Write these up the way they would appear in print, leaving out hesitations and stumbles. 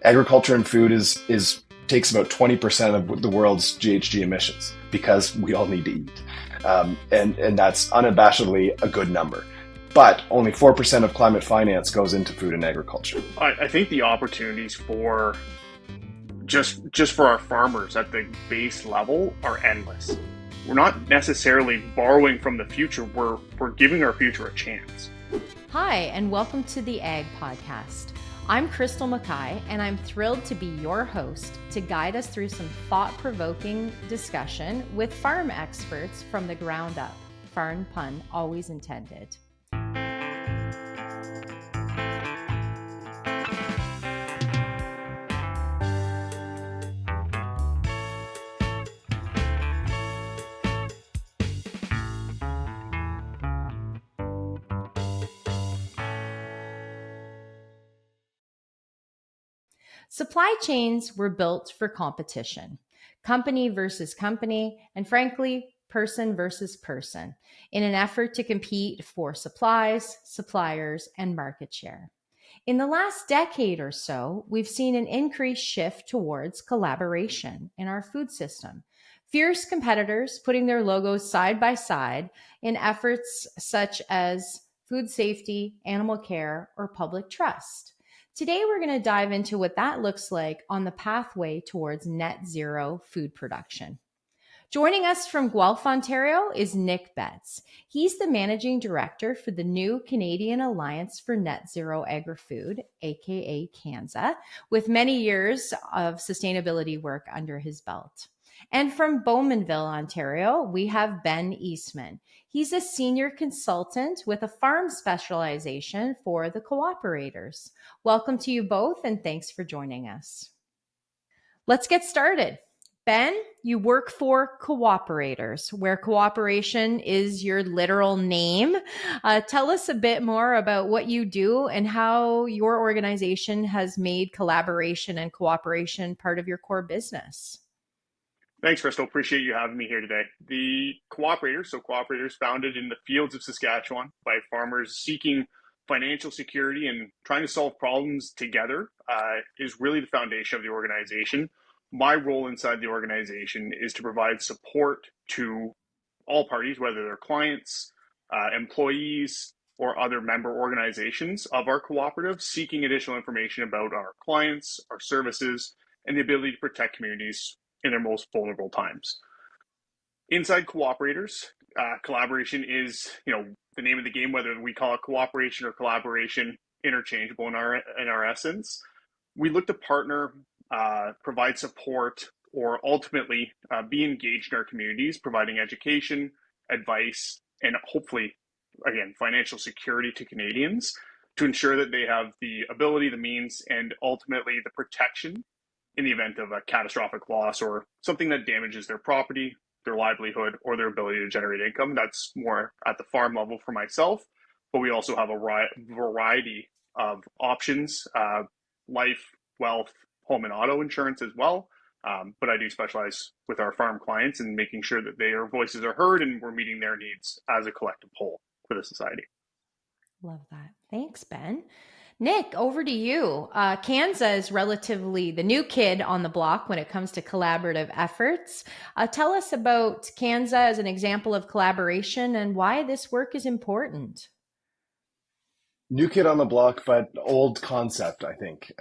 Agriculture and food is takes about 20% of the world's GHG emissions because we all need to eat. And that's unabashedly a good number. But only 4% of climate finance goes into food and agriculture. I think the opportunities for just for our farmers at the base level are endless. We're not necessarily borrowing from the future, we're giving our future a chance. Hi, and welcome to the Ag Podcast. I'm Crystal Mackay, and I'm thrilled to be your host to guide us through some thought-provoking discussion with farm experts from the ground up. Farm pun always intended. Supply chains were built for competition, company versus company, and frankly, person versus person, in an effort to compete for supplies, suppliers, and market share. In the last decade or so, we've seen an increased shift towards collaboration in our food system. Fierce competitors putting their logos side by side in efforts such as food safety, animal care, or public trust. Today, we're going to dive into what that looks like on the pathway towards net zero food production. Joining us from Guelph, Ontario is Nick Betts. He's the managing director for the new Canadian Alliance for Net-zero Agri-food, aka CANZA, with many years of sustainability work under his belt. And from Bowmanville, Ontario, we have Ben Eastman. He's a senior consultant with a farm specialization for the Cooperators. Welcome to you both, and thanks for joining us. Let's get started. Ben, you work for Cooperators, where cooperation is your literal name. Tell us a bit more about what you do and how your organization has made collaboration and cooperation part of your core business. Thanks, Crystal. Appreciate you having me here today. The Cooperators founded in the fields of Saskatchewan by farmers seeking financial security and trying to solve problems together, is really the foundation of the organization. My role inside the organization is to provide support to all parties, whether they're clients, employees, or other member organizations of our cooperative, seeking additional information about our clients, our services, and the ability to protect communities in their most vulnerable times. Inside Cooperators, collaboration is, the name of the game, whether we call it cooperation or collaboration, interchangeable in our essence. We look to partner, provide support, or ultimately be engaged in our communities, providing education, advice, and hopefully, again, financial security to Canadians to ensure that they have the ability, the means, and ultimately the protection in the event of a catastrophic loss or something that damages their property, their livelihood, or their ability to generate income. That's more at the farm level for myself, but we also have a variety of options, life, wealth, home and auto insurance as well. But I do specialize with our farm clients and making sure that their voices are heard and we're meeting their needs as a collective whole for the society. Love that. Thanks, Ben. Nick, over to you. CANZA is relatively the new kid on the block when it comes to collaborative efforts. Tell us about CANZA as an example of collaboration and why this work is important. New kid on the block, but old concept, I think.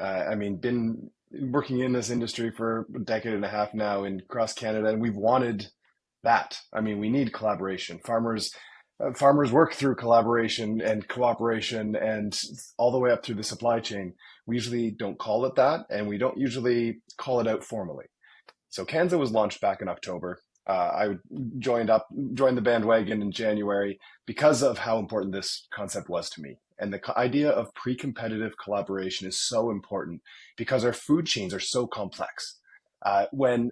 Been working in this industry for a decade and a half now across Canada, and we've wanted that. We need collaboration. Farmers work through collaboration and cooperation and all the way up through the supply chain. We usually don't call it that, and we don't usually call it out formally. So CANZA was launched back in October. I joined the bandwagon in January because of how important this concept was to me. And the idea of pre-competitive collaboration is so important because our food chains are so complex. When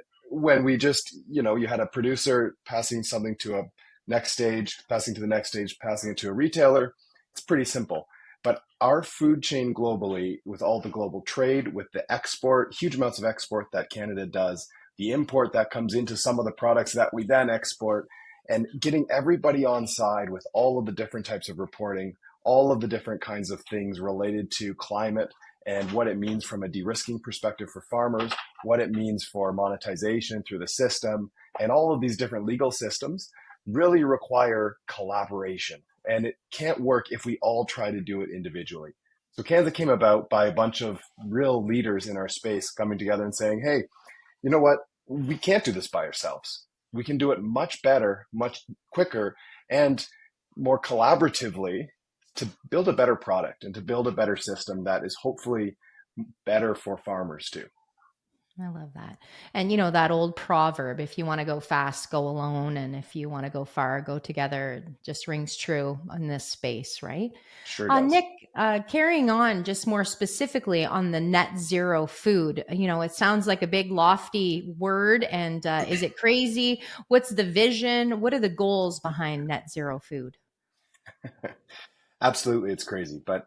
we just, you had a producer passing something to a next stage, passing to the next stage, passing it to a retailer, it's pretty simple. But our food chain globally, with all the global trade, with the export, huge amounts of export that Canada does, the import that comes into some of the products that we then export, and getting everybody on side with all of the different types of reporting, all of the different kinds of things related to climate and what it means from a de-risking perspective for farmers, what it means for monetization through the system, and all of these different legal systems really require collaboration. And it can't work if we all try to do it individually. So CANZA came about by a bunch of real leaders in our space coming together and saying, hey, you know what? We can't do this by ourselves. We can do it much better, much quicker, and more collaboratively to build a better product and to build a better system that is hopefully better for farmers too. I love that. And that old proverb, if you want to go fast, go alone. And if you want to go far, go together, just rings true in this space, right? Sure does. Nick, carrying on just more specifically on the net zero food, it sounds like a big lofty word. And is it crazy? What's the vision? What are the goals behind net zero food? Absolutely, it's crazy, but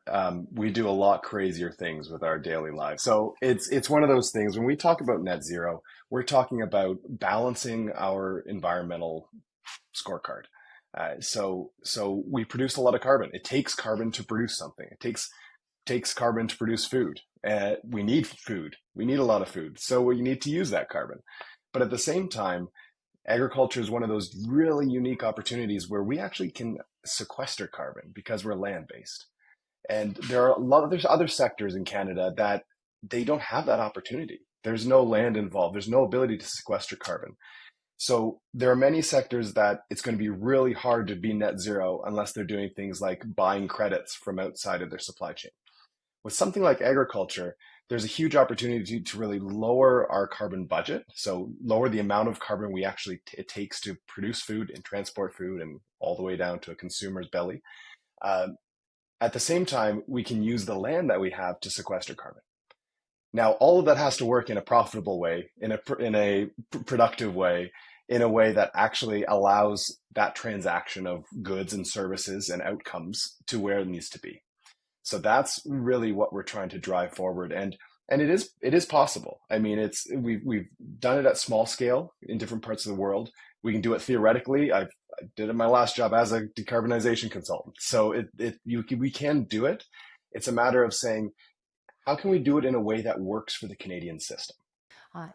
we do a lot crazier things with our daily lives. So it's one of those things. When we talk about net zero, we're talking about balancing our environmental scorecard. So we produce a lot of carbon. It takes carbon to produce something. It takes carbon to produce food. We need food. We need a lot of food. So we need to use that carbon. But at the same time, agriculture is one of those really unique opportunities where we actually can sequester carbon because we're land-based. And there's other sectors in Canada that they don't have that opportunity. There's no land involved. There's no ability to sequester carbon. So there are many sectors that it's going to be really hard to be net zero unless they're doing things like buying credits from outside of their supply chain. With something like agriculture, there's a huge opportunity to really lower our carbon budget. So lower the amount of carbon it takes to produce food and transport food and all the way down to a consumer's belly. At the same time, we can use the land that we have to sequester carbon. Now, all of that has to work in a profitable way, in a productive way, in a way that actually allows that transaction of goods and services and outcomes to where it needs to be. So that's really what we're trying to drive forward, and it is possible. I mean, we've done it at small scale in different parts of the world. We can do it theoretically. I did it my last job as a decarbonization consultant. So we can do it. It's a matter of saying, how can we do it in a way that works for the Canadian system?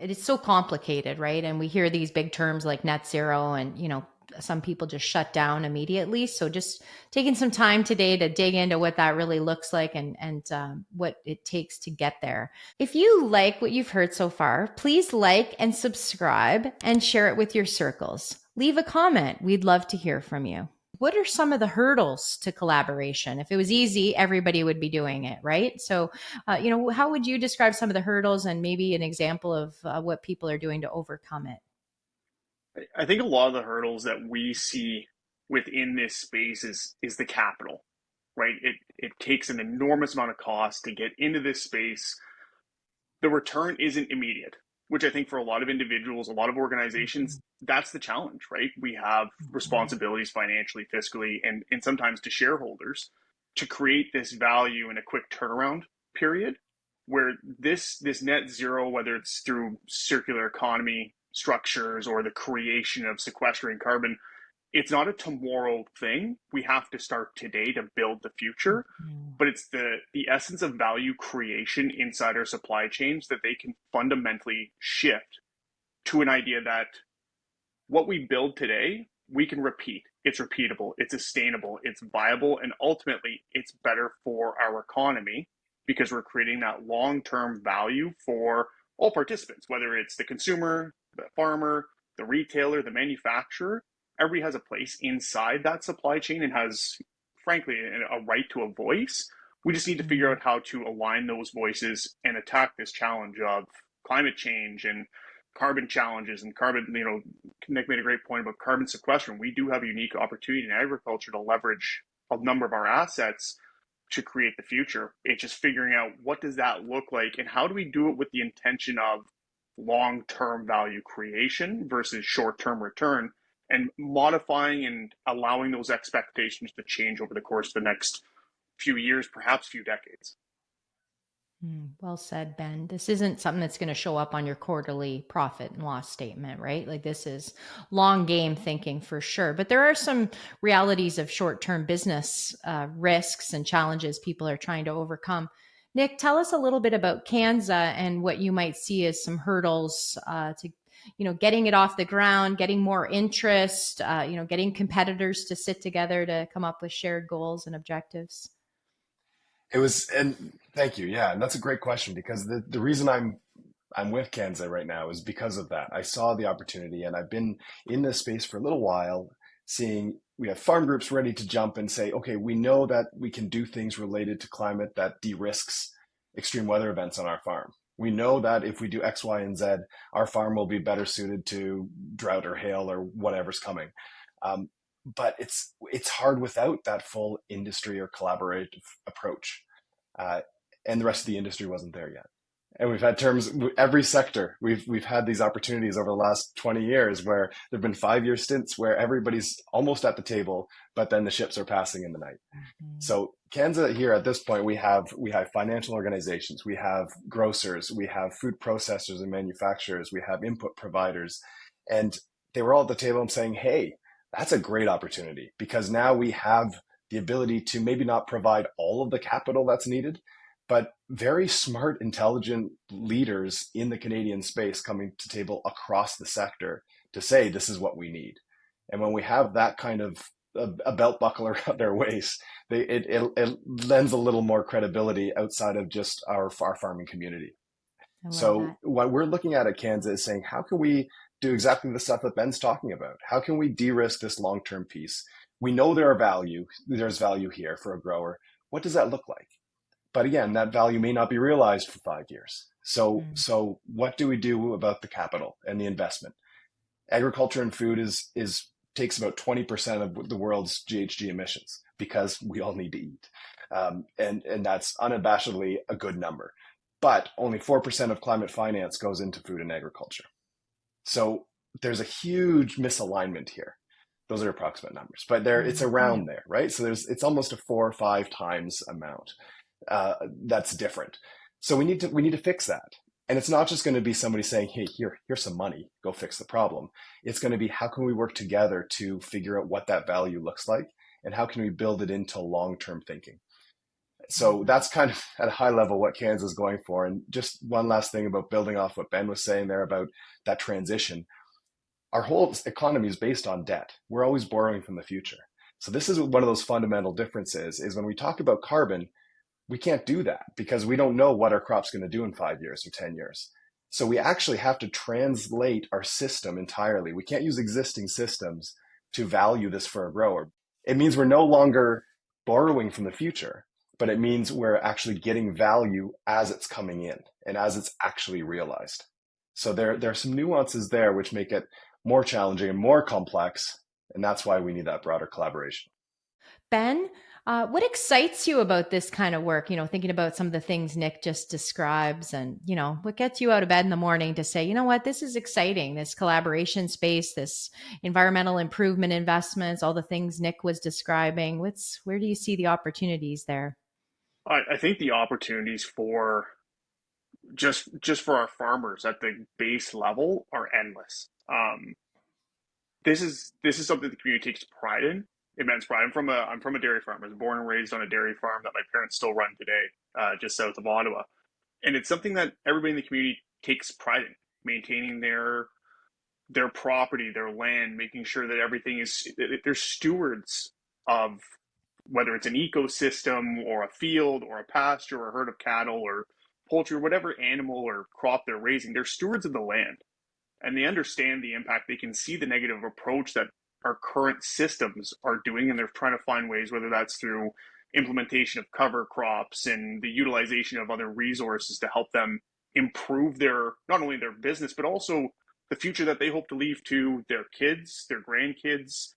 It is so complicated, right? And we hear these big terms like net zero, and some people just shut down immediately. So just taking some time today to dig into what that really looks like and what it takes to get there. If you like what you've heard so far, please like and subscribe and share it with your circles. Leave a comment. We'd love to hear from you. What are some of the hurdles to collaboration? If it was easy, everybody would be doing it, right? So, how would you describe some of the hurdles and maybe an example of what people are doing to overcome it? I think a lot of the hurdles that we see within this space is the capital, right? It takes an enormous amount of cost to get into this space. The return isn't immediate, which I think for a lot of individuals, a lot of organizations, that's the challenge, right? We have responsibilities financially, fiscally, and sometimes to shareholders to create this value in a quick turnaround period where this net zero, whether it's through circular economy structures or the creation of sequestering carbon, it's not a tomorrow thing. We have to start today to build the future, but it's the essence of value creation inside our supply chains that they can fundamentally shift to an idea that what we build today, we can repeat. It's repeatable, it's sustainable, it's viable, and ultimately it's better for our economy because we're creating that long-term value for all participants, whether it's the consumer, the farmer, the retailer, the manufacturer. Everybody has a place inside that supply chain and has, frankly, a right to a voice. We just need to figure out how to align those voices and attack this challenge of climate change and carbon challenges and carbon. Nick made a great point about carbon sequestration. We do have a unique opportunity in agriculture to leverage a number of our assets to create the future. It's just figuring out what does that look like and how do we do it with the intention of long-term value creation versus short-term return, and modifying and allowing those expectations to change over the course of the next few years, perhaps few decades. Well said, Ben. This isn't something that's going to show up on your quarterly profit and loss statement, right? Like this is long game thinking for sure. But there are some realities of short-term business risks and challenges people are trying to overcome. Nick, tell us a little bit about CANZA and what you might see as some hurdles to, getting it off the ground, getting more interest, getting competitors to sit together to come up with shared goals and objectives. It was, and thank you. Yeah, and that's a great question because the reason I'm with Kanza right now is because of that. I saw the opportunity and I've been in this space for a little while, seeing we have farm groups ready to jump and say, okay, we know that we can do things related to climate that de-risks extreme weather events on our farm. We know that if we do X, Y, and Z, our farm will be better suited to drought or hail or whatever's coming. Um, but it's hard without that full industry or collaborative approach. Uh, and the rest of the industry wasn't there yet. And we've had terms every sector. We've had these opportunities over the last 20 years where there've been 5-year stints where everybody's almost at the table, but then the ships are passing in the night. Mm-hmm. So Kanza here at this point, we have financial organizations, we have grocers, we have food processors and manufacturers, we have input providers, and they were all at the table and saying, "Hey, that's a great opportunity because now we have the ability to maybe not provide all of the capital that's needed, but very smart, intelligent leaders in the Canadian space coming to table across the sector to say this is what we need." And when we have that kind of a belt buckle around their waist, it lends a little more credibility outside of just our farming community. I love So that. what we're looking at Kansas is saying, how can we do exactly the stuff that Ben's talking about? How can we de-risk this long-term piece? We know there's value here for a grower. What does that look like? But again, that value may not be realized for 5 years. Mm. So what do we do about the capital and the investment? Agriculture and food is takes about 20% of the world's GHG emissions because we all need to eat. And that's unabashedly a good number. But only 4% of climate finance goes into food and agriculture. So there's a huge misalignment here. Those are approximate numbers, but it's around there, right? So it's almost a 4 or 5 times amount that's different. So we need to fix that. And it's not just going to be somebody saying, "Hey, here's some money, go fix the problem." It's going to be, how can we work together to figure out what that value looks like and how can we build it into long-term thinking? So that's kind of at a high level what Kansas is going for. And just one last thing about building off what Ben was saying there about that transition. Our whole economy is based on debt. We're always borrowing from the future. So this is one of those fundamental differences is when we talk about carbon, we can't do that because we don't know what our crop's going to do in 5 years or 10 years. So we actually have to translate our system entirely. We can't use existing systems to value this for a grower. It means we're no longer borrowing from the future, but it means we're actually getting value as it's coming in and as it's actually realized. So there are some nuances there which make it more challenging and more complex. And that's why we need that broader collaboration. Ben, what excites you about this kind of work? Thinking about some of the things Nick just describes and, what gets you out of bed in the morning to say, you know what, this is exciting, this collaboration space, this environmental improvement investments, all the things Nick was describing. Where do you see the opportunities there? I think the opportunities for just for our farmers at the base level are endless. This is something the community takes pride in, immense pride. I'm from a dairy farm. I was born and raised on a dairy farm that my parents still run today, just south of Ottawa, and it's something that everybody in the community takes pride in, maintaining their property, their land, making sure that everything is they're stewards of whether it's an ecosystem or a field or a pasture or a herd of cattle or poultry or whatever animal or crop they're raising. They're stewards of the land and they understand the impact. They can see the negative approach that our current systems are doing, and they're trying to find ways, whether that's through implementation of cover crops and the utilization of other resources to help them improve their not only their business but also the future that they hope to leave to their kids, their grandkids.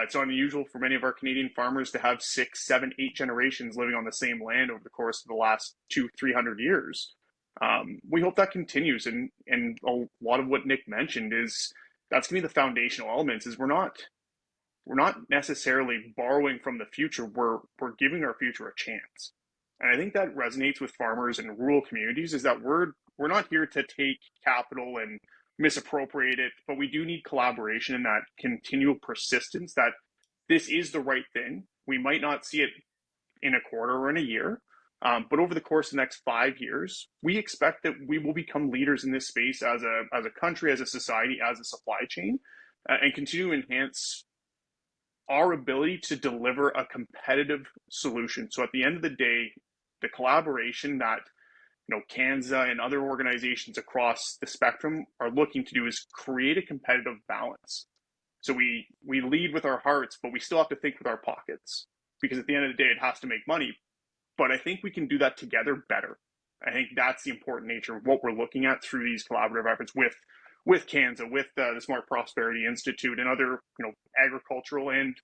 It's unusual for many of our Canadian farmers to have 6, 7, 8 generations living on the same land over the course of the last 200-300 years. We hope that continues, and a lot of what Nick mentioned is that's going to be the foundational elements. Is we're not necessarily borrowing from the future. We're giving our future a chance, and I think that resonates with farmers in rural communities. Is that we're not here to take capital and misappropriate it, but we do need collaboration and that continual persistence that this is the right thing. We might not see it in a quarter or in a year, But over the course of the next 5 years, we expect that we will become leaders in this space as a country, as a society, as a supply chain, and continue to enhance our ability to deliver a competitive solution. So at the end of the day, the collaboration that CANZA and other organizations across the spectrum are looking to do is create a competitive balance. So we lead with our hearts, but we still have to think with our pockets, because at the end of the day, it has to make money. But I think we can do that together better. I think that's the important nature of what we're looking at through these collaborative efforts with CANZA, with the Smart Prosperity Institute, and other agricultural and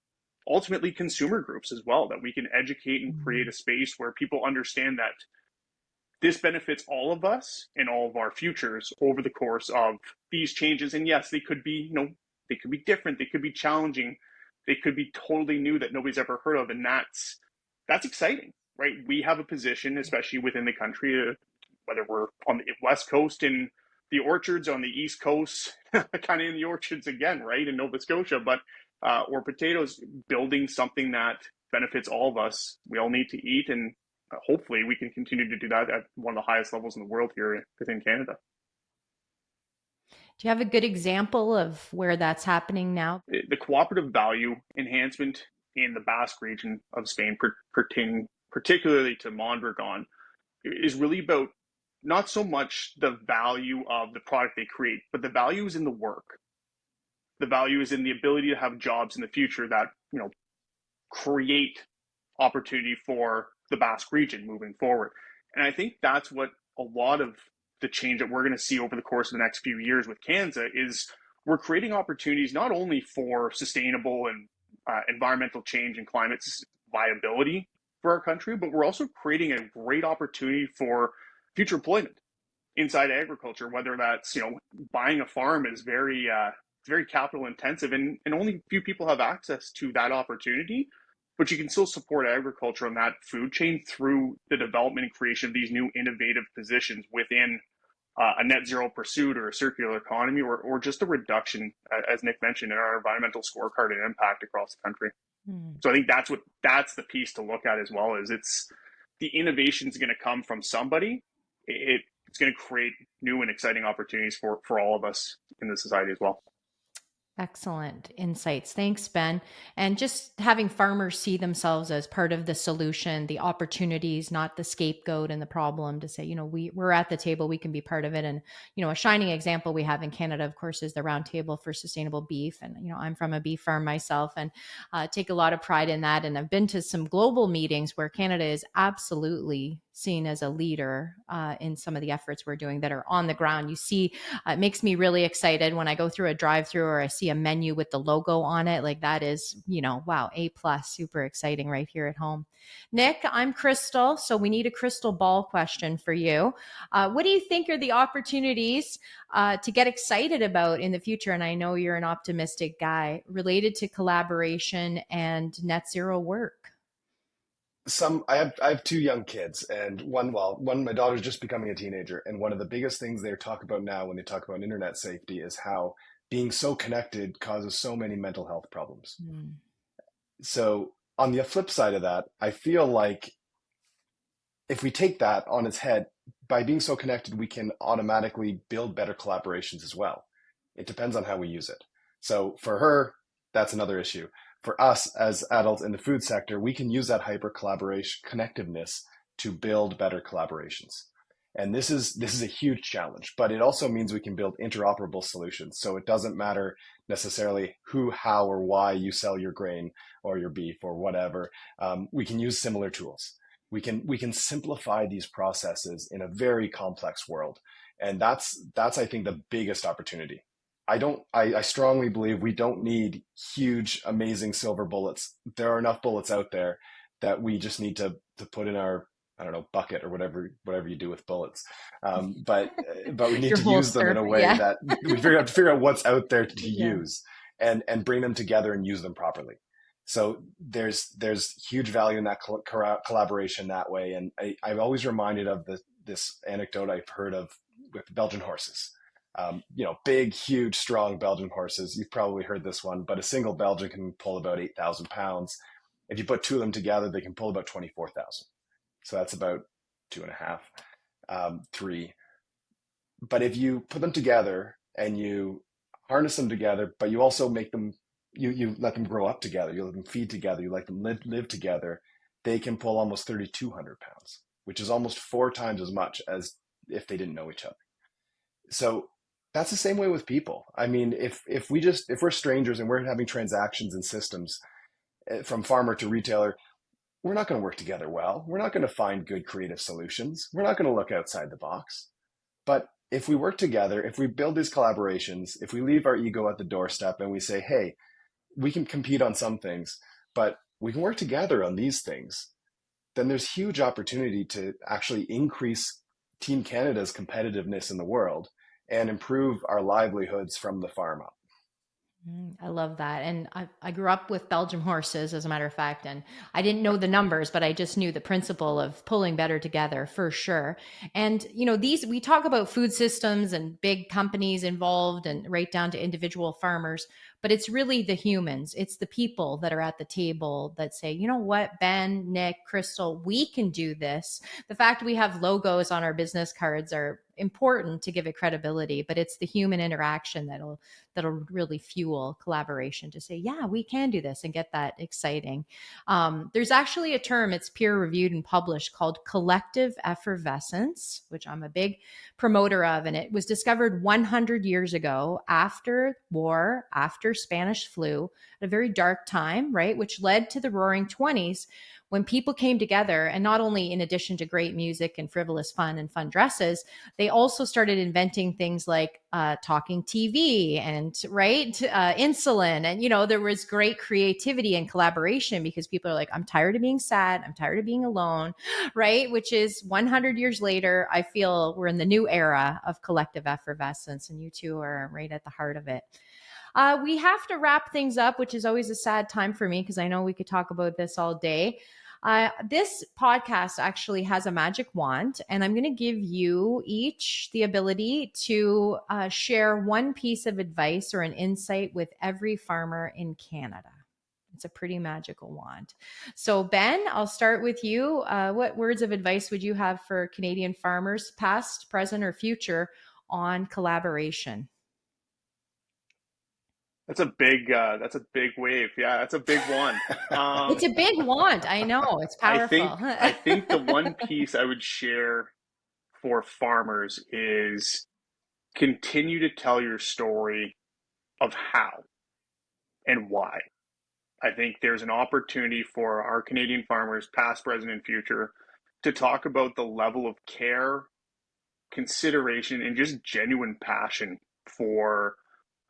ultimately consumer groups as well, that we can educate and create a space where people understand that this benefits all of us and all of our futures over the course of these changes. And yes, they could be, they could be different, they could be challenging, they could be totally new that nobody's ever heard of, and that's exciting, right? We have a position, especially within the country, whether we're on the West Coast in the orchards, on the East Coast, kind of in the orchards again, right, in Nova Scotia, but or potatoes, building something that benefits all of us. We all need to eat, and hopefully we can continue to do that at one of the highest levels in the world here within Canada. Do you have a good example of where that's happening now? The cooperative value enhancement in the Basque region of Spain, pertaining particularly to Mondragon, is really about not so much the value of the product they create, but the value is in the work. The value is in the ability to have jobs in the future that create opportunity for the Basque region moving forward. And I think that's what a lot of the change that we're going to see over the course of the next few years with CANZA is. We're creating opportunities not only for sustainable and environmental change and climate viability for our country, but we're also creating a great opportunity for future employment inside agriculture, whether that's buying a farm is very capital intensive, and only a few people have access to that opportunity. But you can still support agriculture on that food chain through the development and creation of these new innovative positions within a net zero pursuit or a circular economy, or just a reduction, as Nick mentioned, in our environmental scorecard and impact across the country. So I think that's the piece to look at as well. Is it's the innovation is going to come from somebody. It's going to create new and exciting opportunities for all of us in the society as well. Excellent insights. Thanks, Ben. And just having farmers see themselves as part of the solution, the opportunities, not the scapegoat and the problem, to say, we're at the table, we can be part of it. And, a shining example we have in Canada, of course, is the Roundtable for Sustainable Beef. And, I'm from a beef farm myself and take a lot of pride in that. And I've been to some global meetings where Canada is absolutely seen as a leader in some of the efforts we're doing that are on the ground. You see, it makes me really excited when I go through a drive-through or I see a menu with the logo on it. Like that is, wow, A+, super exciting right here at home. Nick, I'm Crystal. So we need a crystal ball question for you. What do you think are the opportunities to get excited about in the future? And I know you're an optimistic guy, related to collaboration and net zero work. I have two young kids, and one my daughter's just becoming a teenager, and one of the biggest things they talk about now when they talk about internet safety is how being so connected causes so many mental health problems. So on the flip side of that, I feel like if we take that on its head, by being so connected, we can automatically build better collaborations as well. It depends on how we use it. So for her, that's another issue. For us as adults in the food sector, we can use that hyper collaboration connectiveness to build better collaborations. And this is a huge challenge, but it also means we can build interoperable solutions. So it doesn't matter necessarily who, how, or why you sell your grain or your beef or whatever. We can use similar tools. We can simplify these processes in a very complex world. And that's I think the biggest opportunity. I strongly believe we don't need huge, amazing silver bullets. There are enough bullets out there that we just need to put in our, bucket or whatever you do with bullets. But we need to use them in a way that we have to figure out what's out there to use and bring them together and use them properly. So there's huge value in that collaboration that way. And I'm always reminded of this anecdote I've heard of with Belgian horses. Big, huge, strong Belgian horses. You've probably heard this one, but a single Belgian can pull about 8,000 pounds. If you put two of them together, they can pull about 24,000. So that's about 2.5, 3. But if you put them together and you harness them together, but you also make them, you let them grow up together, you let them feed together, you let them live together, they can pull almost 3,200 pounds, which is almost 4 times as much as if they didn't know each other. So that's the same way with people. I mean, if we're strangers and we're having transactions and systems from farmer to retailer, we're not going to work together well. We're not going to find good creative solutions. We're not going to look outside the box. But if we work together, if we build these collaborations, if we leave our ego at the doorstep and we say, hey, we can compete on some things, but we can work together on these things, then there's huge opportunity to actually increase Team Canada's competitiveness in the world and improve our livelihoods from the farm up. I love that. And I grew up with Belgian horses, as a matter of fact, and I didn't know the numbers, but I just knew the principle of pulling better together for sure. And, we talk about food systems and big companies involved and right down to individual farmers, but it's really the humans. It's the people that are at the table that say, you know what, Ben, Nick, Crystal, we can do this. The fact we have logos on our business cards are important to give it credibility, but it's the human interaction that'll really fuel collaboration to say, yeah, we can do this and get that exciting. There's actually a term, it's peer reviewed and published, called collective effervescence, which I'm a big promoter of. And it was discovered 100 years ago after war, after Spanish flu, at a very dark time, right? Which led to the roaring 20s, when people came together, and not only in addition to great music and frivolous fun and fun dresses, they also started inventing things like talking TV and insulin. And, there was great creativity and collaboration because people are like, I'm tired of being sad. I'm tired of being alone, right? Which is 100 years later, I feel we're in the new era of collective effervescence, and you two are right at the heart of it. We have to wrap things up, which is always a sad time for me because I know we could talk about this all day. This podcast actually has a magic wand, and I'm going to give you each the ability to share one piece of advice or an insight with every farmer in Canada. It's a pretty magical wand. So, Ben, I'll start with you. What words of advice would you have for Canadian farmers, past, present, or future, on collaboration? That's a big wave. Yeah, that's a big one. It's a big wand. I know. It's powerful. I think the one piece I would share for farmers is continue to tell your story of how and why. I think there's an opportunity for our Canadian farmers, past, present, and future, to talk about the level of care, consideration, and just genuine passion for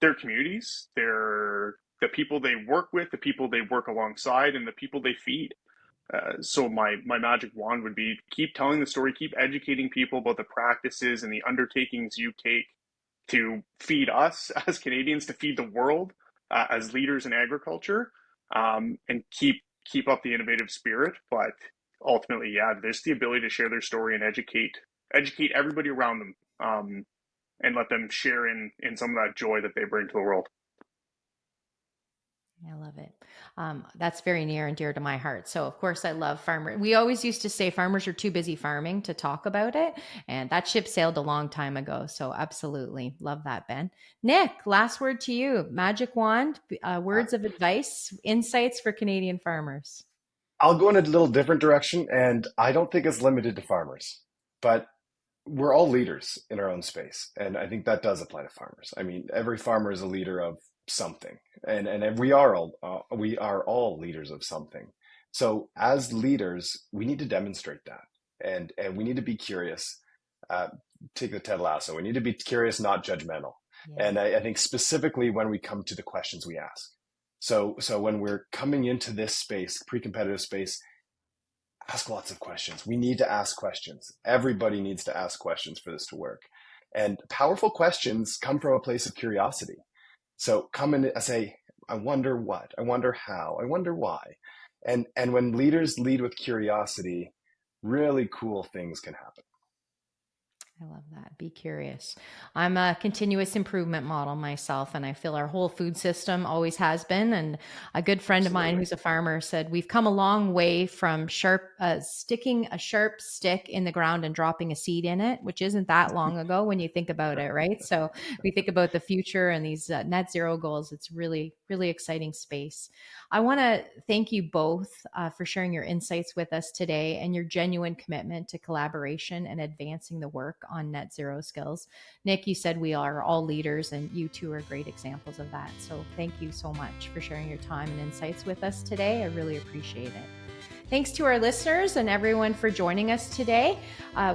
their communities, the people they work with, the people they work alongside, and the people they feed. So my magic wand would be keep telling the story, keep educating people about the practices and the undertakings you take to feed us as Canadians, to feed the world as leaders in agriculture, and keep up the innovative spirit. But ultimately, yeah, there's the ability to share their story and educate everybody around them, and let them share in some of that joy that they bring to the world. I love it. That's very near and dear to my heart. So, of course, I love farmers. We always used to say farmers are too busy farming to talk about it. And that ship sailed a long time ago. So, absolutely love that, Ben. Nick, last word to you. Magic wand, words of advice, insights for Canadian farmers. I'll go in a little different direction, and I don't think it's limited to farmers, but we're all leaders in our own space. And I think that does apply to farmers. I mean, every farmer is a leader of something, and we are all leaders of something. So as leaders, we need to demonstrate that, and we need to be curious. Take the Ted Lasso. We need to be curious, not judgmental. Yeah. And I think specifically when we come to the questions we ask. So when we're coming into this space, pre-competitive space, ask lots of questions. We need to ask questions. Everybody needs to ask questions for this to work. And powerful questions come from a place of curiosity. So come in and say, I wonder what, I wonder how, I wonder why. And when leaders lead with curiosity, really cool things can happen. I love that. Be curious. I'm a continuous improvement model myself, and I feel our whole food system always has been. And a good friend of mine Absolutely. who's a farmer said, we've come a long way from sticking a sharp stick in the ground and dropping a seed in it, which isn't that long ago when you think about it, right? So we think about the future and these net zero goals. It's really, really exciting space. I want to thank you both for sharing your insights with us today and your genuine commitment to collaboration and advancing the work on net zero skills. Nick, you said we are all leaders, and you two are great examples of that. So thank you so much for sharing your time and insights with us today. I really appreciate it. Thanks to our listeners and everyone for joining us today.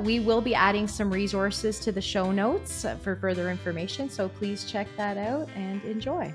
We will be adding some resources to the show notes for further information, so please check that out and enjoy.